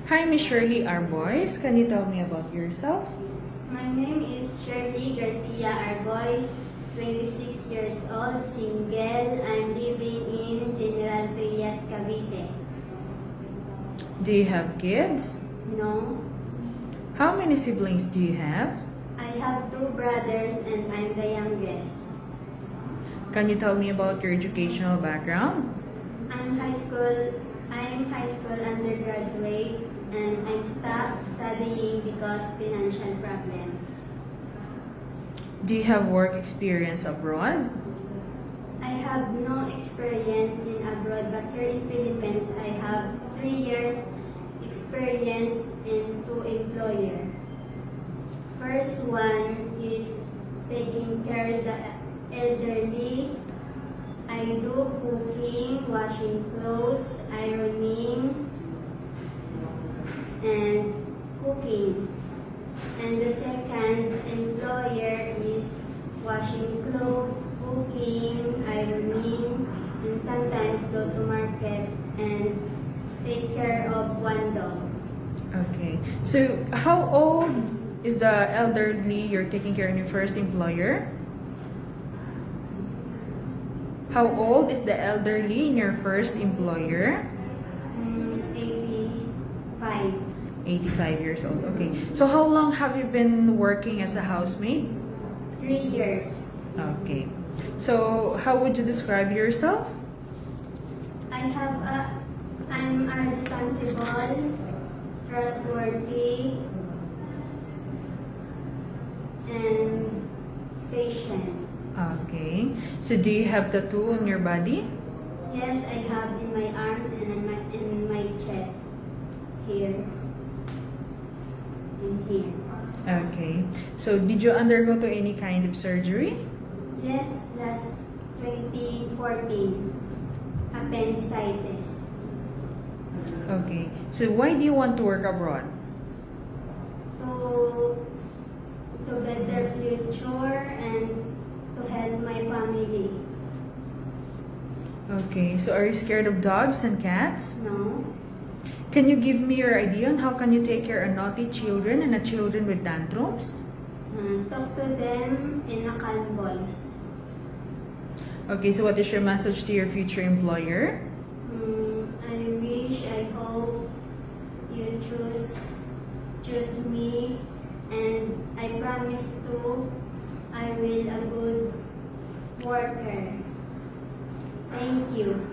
Hi, Miss Shirley Arbois. Can you tell me about yourself? My name is Shirley Garcia Arbois, 26 years old, single. I'm living in General Trias, Cavite. Do you have kids? No, How many siblings do you have? I have two brothers and I'm the youngest. Can you tell me about your educational background? I'm high school undergraduate and I'm stopped studying because financial problem. Do you have work experience abroad? I have no experience in abroad, but here in Philippines, I have 3 years experience in two employer. First one is taking care of the elderly. I do cooking, washing clothes, ironing, and cooking. And the second employer is washing clothes, cooking, ironing, and sometimes go to market and take care of one dog. Okay. So, how old is the elderly you're taking care of your first employer? How old is the elderly in your first employer? 85. 85 years old. Okay. So, how long have you been working as a housemaid? 3 years. Okay. So, how would you describe yourself? I'm a responsible, trustworthy, and patient. Okay. So, do you have tattoo on your body? Yes, I have in my arms and in my chest. Here. And here. Okay. So, did you undergo to any kind of surgery? Yes, last 2014. Appendicitis. Okay. So, why do you want to work abroad? To better future and to help my family. Okay. So, are you scared of dogs and cats? No. Can you give me your idea on how can you take care of naughty children and children with tantrums? Talk to them in a calm voice. Okay. So, what is your message to your future employer? I hope you choose me, and I promise I will a good worker. Thank you.